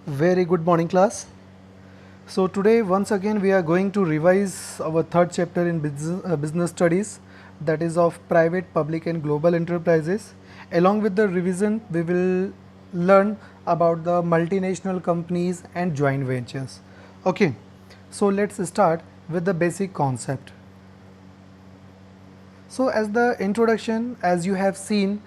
Very good morning, class. So today once again we are going to revise our third chapter in business studies, that is of private, public and global enterprises. Along with the revision we will learn about the multinational companies and joint ventures. Okay, so let's start with the basic concept. So as the introduction, as you have seen,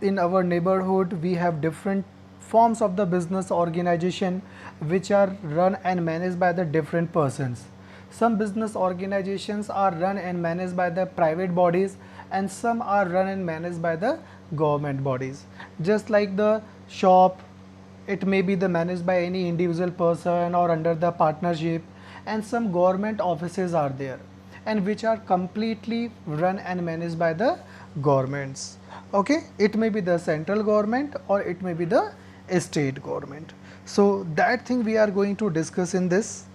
in our neighborhood we have different forms of the business organization which are run and managed by the different persons. Some business organizations are run and managed by the private bodies and some are run and managed by the government bodies. Just like the shop, it may be the managed by any individual person or under the partnership, and some government offices are there and which are completely run and managed by the governments. Okay, it may be the central government or it may be the state government. So that thing we are going to discuss in this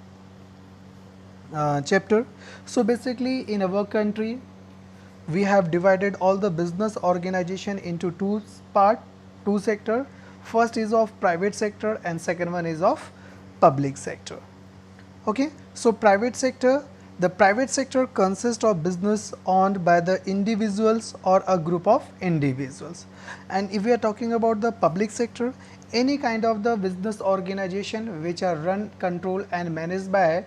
chapter. So basically in our country we have divided all the business organization into two sector. First is of private sector and second one is of public sector. Okay, so the private sector consists of business owned by the individuals or a group of individuals. And if we are talking about the public sector, any kind of the business organization which are run, controlled and managed by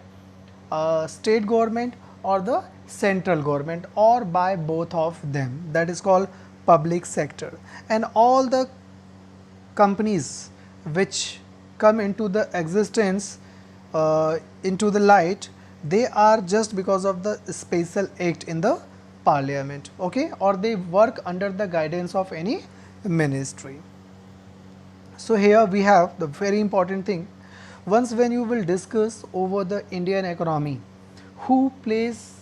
state government or the central government or by both of them, that is called public sector. And all the companies which come into the existence, into the light, they are just because of the special act in the parliament, okay, or they work under the guidance of any ministry. So here we have the very important thing. Once when you will discuss over the Indian economy, who plays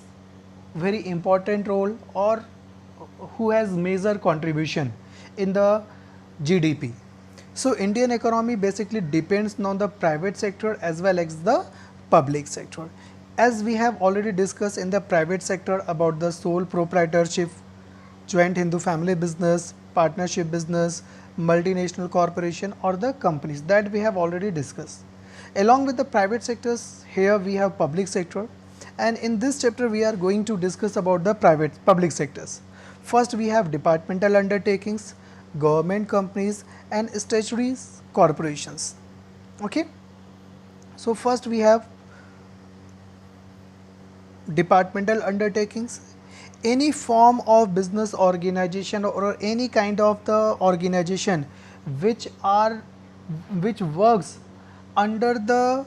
very important role or who has major contribution in the GDP. So Indian economy basically depends on the private sector as well as the public sector. As we have already discussed in the private sector about the sole proprietorship, joint Hindu family business, partnership business, multinational corporation or the companies, that we have already discussed. Along with the private sectors, here we have public sector, and in this chapter we are going to discuss about the public sectors. First we have departmental undertakings, government companies and statutory corporations. Okay, so first we have departmental undertakings. Any form of business organization or any kind of the organization which works under the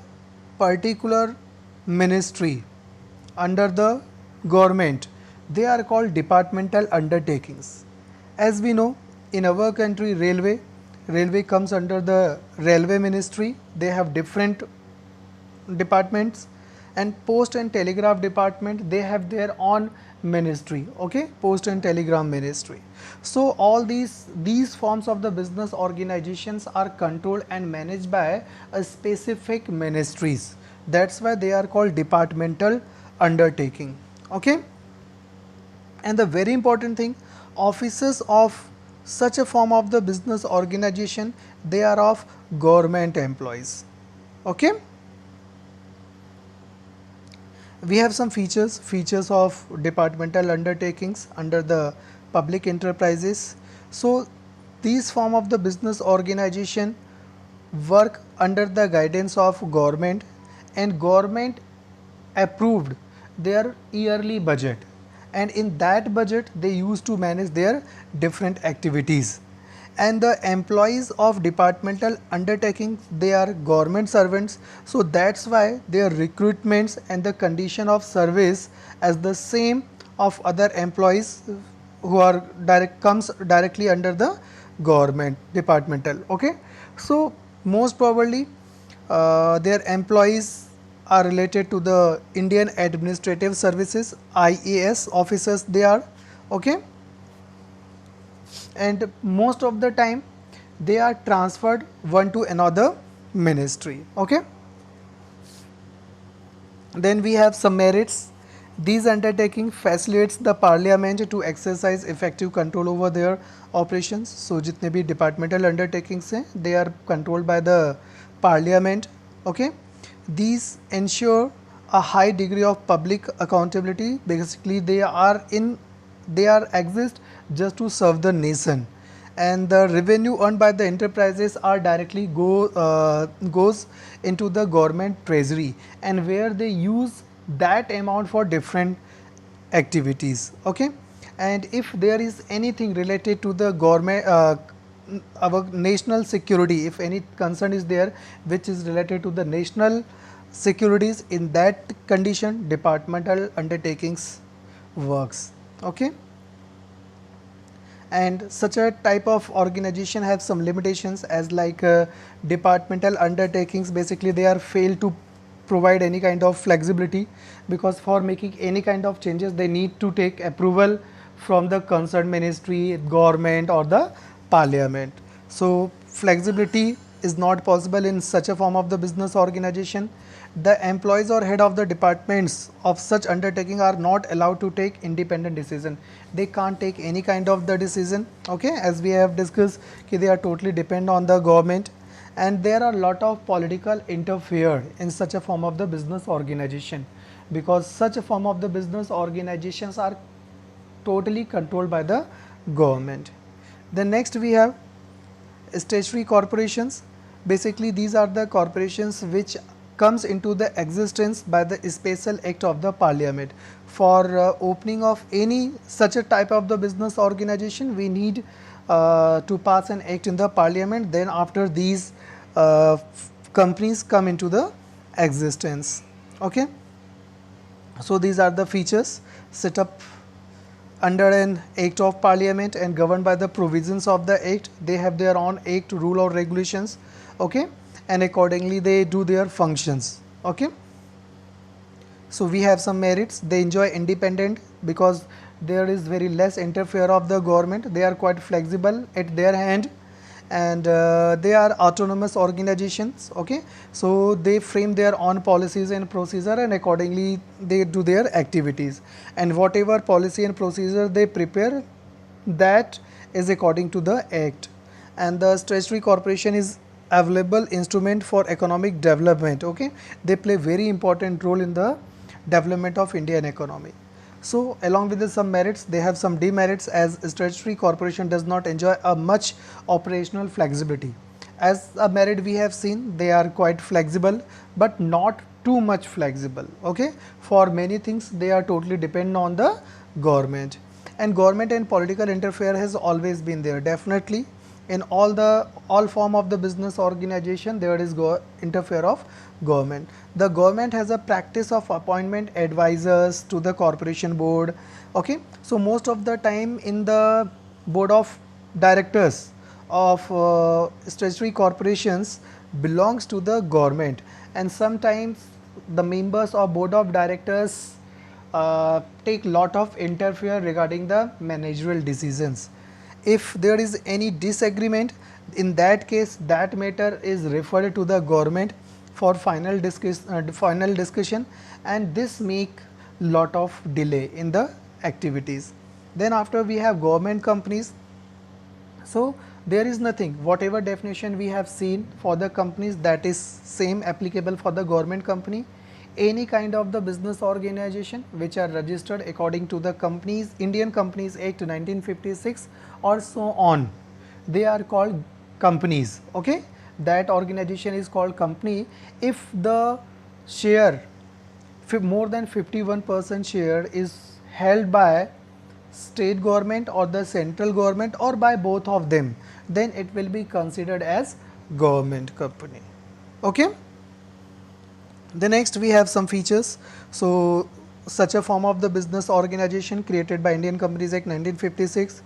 particular ministry, under the government, they are called departmental undertakings. As we know, in our country, railway comes under the railway ministry. They have different departments, and post and telegraph department, they have their own ministry. Okay, post and telegram ministry. So all these forms of the business organizations are controlled and managed by a specific ministries. That's why they are called departmental undertaking. Okay, and the very important thing, offices of such a form of the business organization, they are of government employees. Okay, we have some features of departmental undertakings under the public enterprises. So these form of the business organization work under the guidance of government, and government approved their yearly budget, and in that budget they used to manage their different activities. And the employees of departmental undertakings, they are government servants, so that's why their recruitments and the condition of service as the same of other employees who are comes directly under the government departmental. Okay, so most probably their employees are related to the Indian Administrative Services, IAS officers they are. Okay, and most of the time they are transferred one to another ministry. Okay, then we have some merits. These undertaking facilitates the parliament to exercise effective control over their operations. So जितने भी departmental undertakings हैं, they are controlled by the parliament. Okay, these ensure a high degree of public accountability. Basically they are exist just to serve the nation, and the revenue earned by the enterprises are directly goes into the government treasury, and where they use that amount for different activities. Okay, and if there is anything related to the government, our national security, if any concern is there which is related to the national securities, in that condition departmental undertakings works. Okay, and such a type of organization have some limitations, as like departmental undertakings, basically they are fail to provide any kind of flexibility, because for making any kind of changes they need to take approval from the concerned ministry, government or the parliament. So flexibility is not possible in such a form of the business organization. The employees or head of the departments of such undertaking are not allowed to take independent decision. They can't take any kind of the decision. Okay, as we have discussed, they are totally depend on the government, and there are a lot of political interfere in such a form of the business organization, because such a form of the business organizations are totally controlled by the government. Then next we have statutory corporations. Basically these are the corporations which comes into the existence by the special act of the parliament. For opening of any such a type of the business organization, we need to pass an act in the parliament. Then after these companies come into the existence. Okay, so these are the features: set up under an act of parliament and governed by the provisions of the act. They have their own act, rule or regulations. Okay, and accordingly they do their functions. Okay, so we have some merits. They enjoy independent because there is very less interfere of the government. They are quite flexible at their hand, and they are autonomous organizations. Okay, so they frame their own policies and procedure, and accordingly they do their activities, and whatever policy and procedure they prepare, that is according to the act. And the statutory corporation is available instrument for economic development. Okay, they play very important role in the development of Indian economy. So along with some merits, they have some demerits, as statutory corporation does not enjoy a much operational flexibility. As a merit we have seen, they are quite flexible but not too much flexible. Okay, for many things they are totally dependent on the government, and government and political interfere has always been there. Definitely in all form of the business organization there is interfere of government. The government has a practice of appointment advisors to the corporation board. Okay, so most of the time in the board of directors of statutory corporations belongs to the government, and sometimes the members of board of directors take lot of interfere regarding the managerial decisions. If there is any disagreement, in that case that matter is referred to the government for final discussion, and this make lot of delay in the activities. Then after we have government companies. So there is nothing, whatever definition we have seen for the companies, that is same applicable for the government company. Any kind of the business organization which are registered according to the companies, Indian Companies Act 1956 or so on, they are called companies. Okay, that organization is called company if the share more than 51% share is held by state government or the central government or by both of them, then it will be considered as government company. Okay, the next we have some features. So such a form of the business organization created by Indian Companies Act 1956,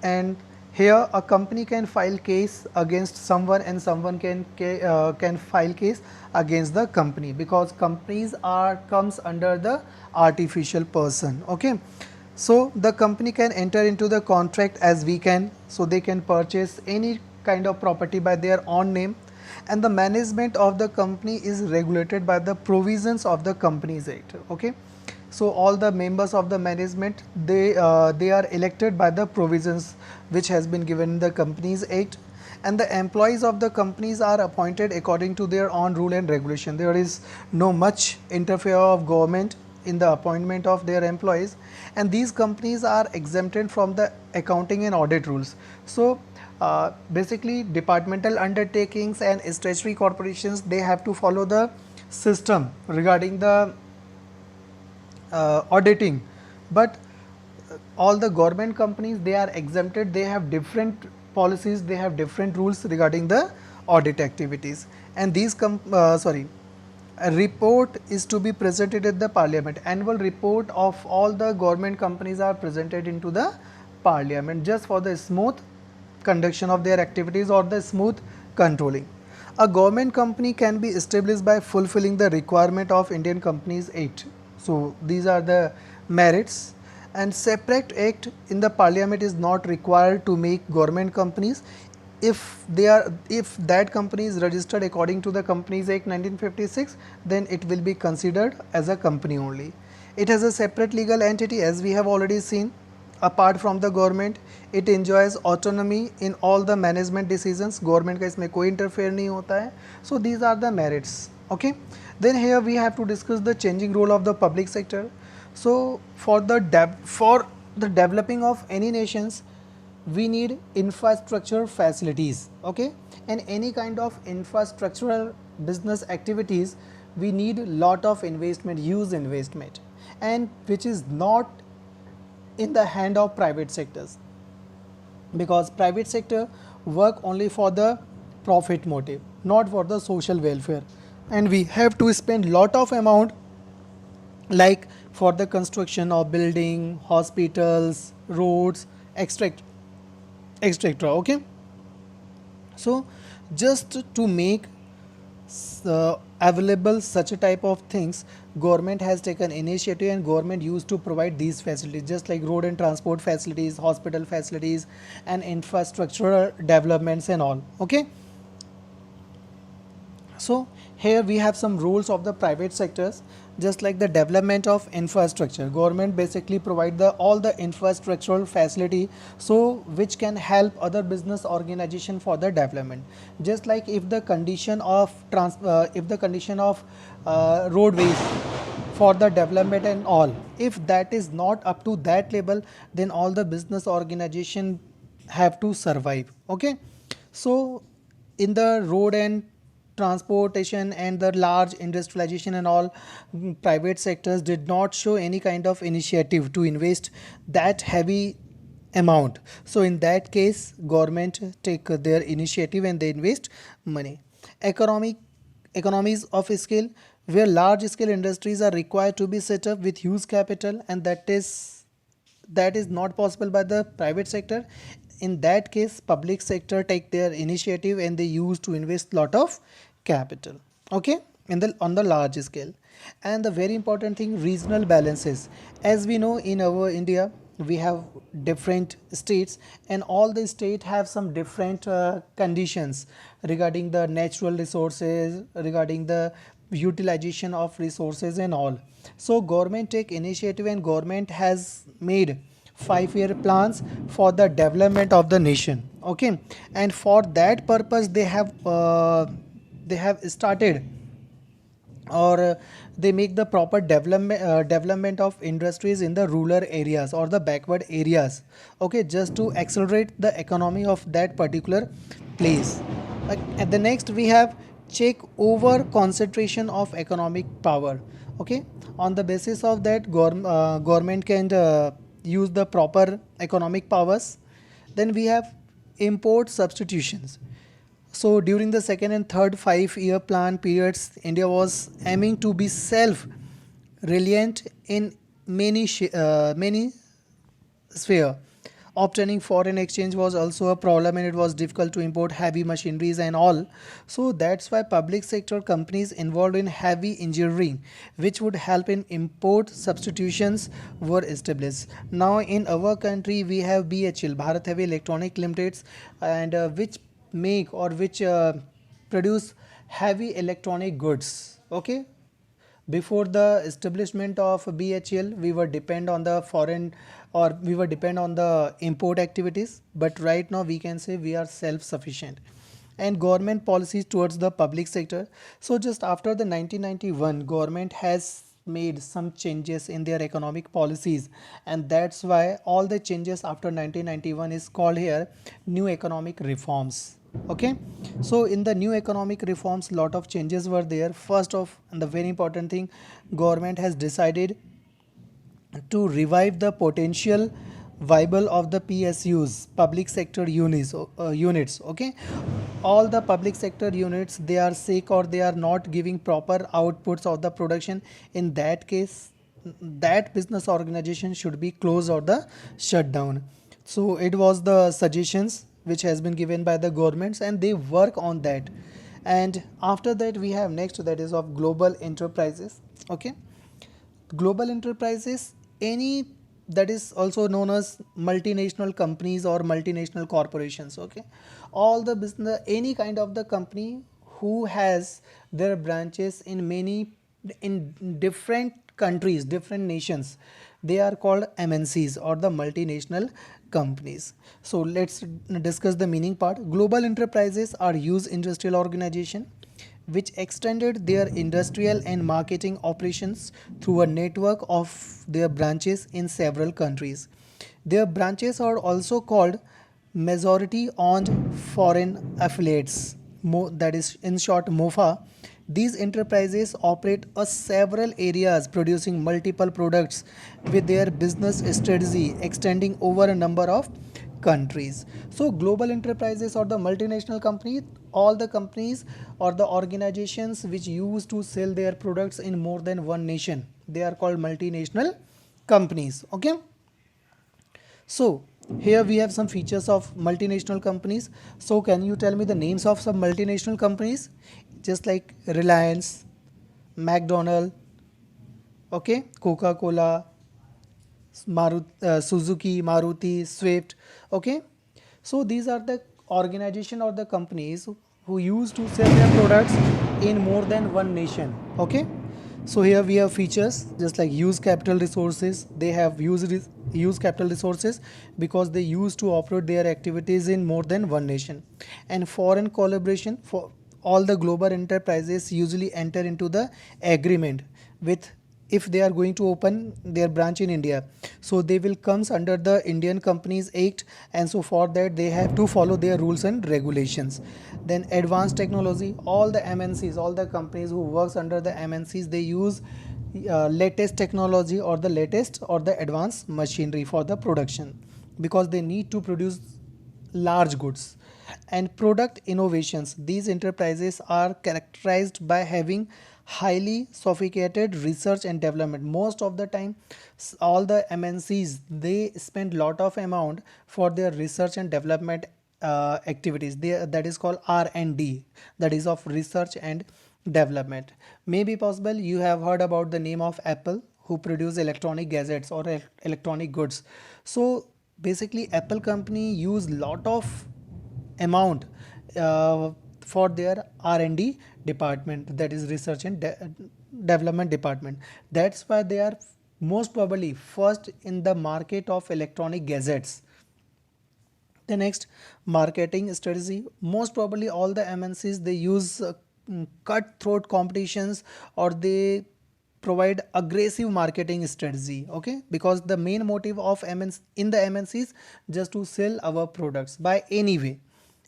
and here a company can file case against someone and someone can file case against the company, because companies are comes under the artificial person. Okay, so the company can enter into the contract as we can, so they can purchase any kind of property by their own name, and the management of the company is regulated by the provisions of the Companies Act. Okay, so all the members of the management, they are elected by the provisions which has been given in the Companies Act, and the employees of the companies are appointed according to their own rule and regulation. There is no much interfere of government in the appointment of their employees, and these companies are exempted from the accounting and audit rules. So basically departmental undertakings and statutory corporations, they have to follow the system regarding the auditing, but all the government companies, they are exempted. They have different policies, they have different rules regarding the audit activities, and these a report is to be presented at the parliament. Annual report of all the government companies are presented into the parliament just for the smooth conduction of their activities or the smooth controlling. A government company can be established by fulfilling the requirement of Indian Companies Act. So these are the merits, and separate act in the parliament is not required to make government companies. If that company is registered according to the Companies Act 1956, then it will be considered as a company only. It has a separate legal entity, as we have already seen. Apart from the government, it enjoys autonomy in all the management decisions. Government का इसमें कोई interfere नहीं होता है. So these are the merits. Okay. Then here we have to discuss the changing role of the public sector. So for the developing of any nations, we need infrastructure facilities. Okay, and any kind of infrastructural business activities, we need lot of investment, huge investment, and which is not in the hand of private sectors, because private sector work only for the profit motive, not for the social welfare, and we have to spend lot of amount like for the construction of building, hospitals, roads, etc, etc. Okay, so just to make available such a type of things, government has taken initiative, and government used to provide these facilities just like road and transport facilities, hospital facilities, and infrastructural developments and all. Okay, so here we have some rules of the private sectors. Just like the development of infrastructure, government basically provide all the infrastructural facility, so which can help other business organization for the development. Just like if the condition of roadways for the development and all, if that is not up to that level, then all the business organization have to survive. Okay, so in the road and transportation and the large industrialization and all, private sectors did not show any kind of initiative to invest that heavy amount. So in that case, government take their initiative and they invest money. Economies of scale, where large scale industries are required to be set up with huge capital, and that is not possible by the private sector. In that case, public sector take their initiative and they use to invest lot of capital. Okay, on the large scale. And the very important thing, regional balances. As we know, in our India, we have different states, and all the state have some different conditions regarding the natural resources, regarding the utilization of resources and all. So government take initiative, and government has made 5-year plans for the development of the nation. Okay, and for that purpose they have started, or they make the proper development of industries in the rural areas or the backward areas. Okay, just to accelerate the economy of that particular place. At the next we have check over concentration of economic power. Okay, on the basis of that, government can use the proper economic powers. Then we have import substitutions. So during the second and third 5-year plan periods, India was aiming to be self-reliant in many sphere. Obtaining foreign exchange was also a problem, and it was difficult to import heavy machineries and all. So that's why public sector companies involved in heavy engineering, which would help in import substitutions, were established. Now in our country we have BHEL, Bharat Heavy Electronic Limited, and which make or which produce heavy electronic goods. Okay, before the establishment of BHEL, we were depend on the foreign, or we were depend on the import activities, but right now we can say we are self sufficient. and government policies towards the public sector. So just after the 1991, government has made some changes in their economic policies, and that's why all the changes after 1991 is called here new economic reforms. Okay, so in the new economic reforms, lot of changes were there. First of, and the very important thing, government has decided to revive the potential viable of the PSUs, public sector units. Okay, all the public sector units, they are sick or they are not giving proper outputs of the production. In that case, that business organization should be closed or the shut down. So it was the suggestions which has been given by the governments, and they work on that. And after that, we have next, that is of global enterprises. Okay, global enterprises, any, that is also known as multinational companies or multinational corporations. Okay, all the business, any kind of the company who has their branches in many, in different countries, different nations, they are called MNCs or the multinational companies. So let's discuss the meaning part. Global enterprises are huge industrial organization which extended their industrial and marketing operations through a network of their branches in several countries. Their branches are also called majority owned foreign affiliates, that is in short MOFA. These enterprises operate a several areas producing multiple products with their business strategy extending over a number of countries. So global enterprises or the multinational company, all the companies or the organizations which use to sell their products in more than one nation, they are called multinational companies. Okay, so here we have some features of multinational companies. So can you tell me the names of some multinational companies, just like Reliance, McDonald, okay, Coca Cola, Suzuki, Maruti, Swift. Okay, so these are the organization or the companies who used to sell their products in more than one nation. Okay, so here we have features just like use capital resources. They have use capital resources because they used to operate their activities in more than one nation. And foreign collaboration, for all the global enterprises usually enter into the agreement with, if they are going to open their branch in India, so they will comes under the Indian Companies Act, and so for that they have to follow their rules and regulations. Then advanced technology, all the MNCs, all the companies who works under the MNCs, they use latest technology or the latest or the advanced machinery for the production, because they need to produce large goods. And product innovations, these enterprises are characterized by having highly sophisticated research and development. Most of the time all the MNCs, they spend lot of amount for their research and development activities. That is called R&D, that is of research and development. Maybe possible you have heard about the name of Apple, who produce electronic gadgets or electronic goods. So basically Apple company use lot of amount for their R&D department, that is research and development department. That's why they are most probably first in the market of electronic gadgets. The next, marketing strategy, most probably all the MNCs, they use cutthroat competitions or they provide aggressive marketing strategy. Okay, because the main motive of MNC in the MNCs just to sell our products by any way.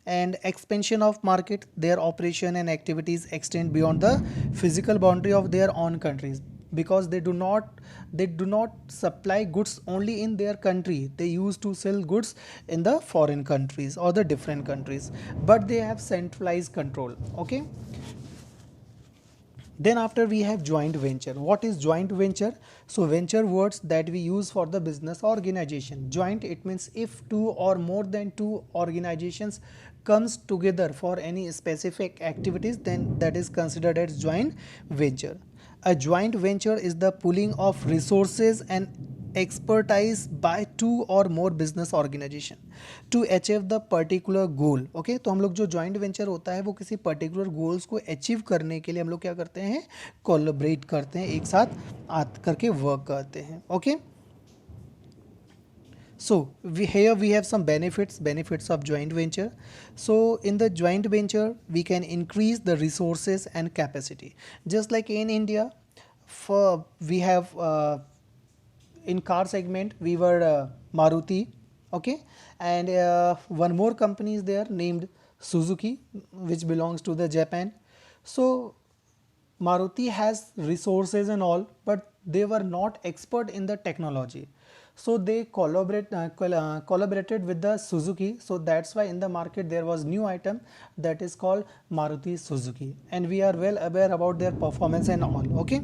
And expansion of market, their operation and activities extend beyond the physical boundary of their own countries, because they do not supply goods only in their country. They used to sell goods in the foreign countries or the different countries, but they have centralized control. Okay, then after we have joint venture. What is joint venture? So venture words that we use for the business organization. Joint, it means if two or more than two organizations comes together for any specific activities, then that is considered as joint venture. A joint venture is the pooling of resources and expertise by two or more business organization to achieve the particular goal. Okay, तो हम लोग जो joint venture होता है वो किसी particular goals को achieve करने के लिए हम लोग क्या करते हैं, collaborate करते हैं, एक साथ करके work करते हैं. Okay, So here we have some benefits of joint venture. So in the joint venture we can increase the resources and capacity. Just like in India, for we have in car segment we were Maruti, okay, and one more company is there named Suzuki, which belongs to the Japan. So Maruti has resources and all, but they were not expert in the technology. So they collaborated with the Suzuki. So that's why in the market there was new item that is called Maruti Suzuki, and we are well aware about their performance and all. Okay,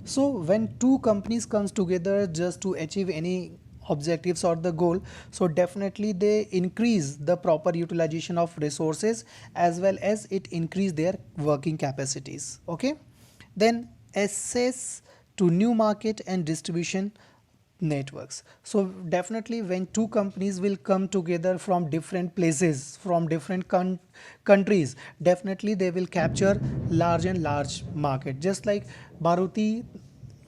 so when two companies comes together just to achieve any objectives or the goal, so definitely they increase the proper utilization of resources as well as it increase their working capacities. Okay, then access to new market and distribution networks. So definitely when two companies will come together from different places, from different countries, definitely they will capture large and large market. Just like Maruti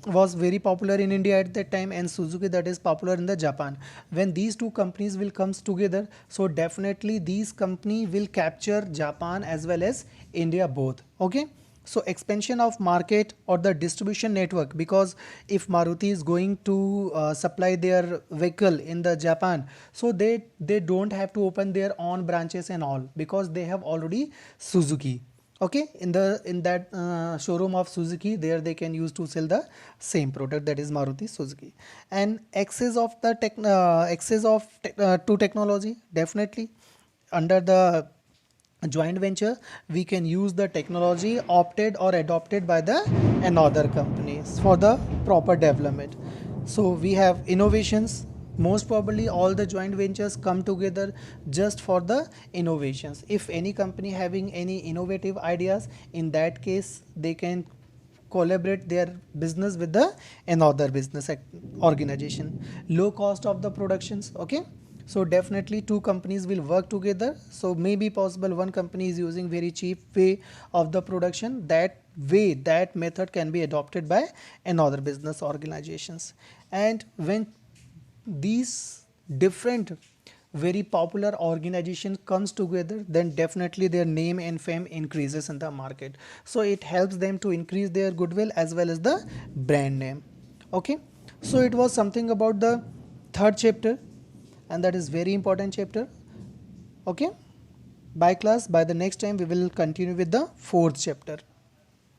was very popular in India at that time, and Suzuki that is popular in the Japan. When these two companies will comes together, so definitely these company will capture Japan as well as India both. Okay, so expansion of market or the distribution network, because if Maruti is going to supply their vehicle in the Japan, so they don't have to open their own branches and all, because they have already Suzuki. Okay, in that showroom of Suzuki, there they can use to sell the same product, that is Maruti Suzuki. And access of the to technology, definitely under the joint venture we can use the technology opted or adopted by the another companies for the proper development. So we have innovations. Most probably all the joint ventures come together just for the innovations. If any company having any innovative ideas, in that case they can collaborate their business with the another business organization. Low cost of the productions. Okay, so definitely two companies will work together. So maybe possible one company is using very cheap way of the production, that way, that method can be adopted by another business organizations. And when these different very popular organization comes together, then definitely their name and fame increases in the market. So it helps them to increase their goodwill as well as the brand name. Okay, so it was something about the third chapter, and that is very important chapter. Okay, by class, by the next time we will continue with the fourth chapter.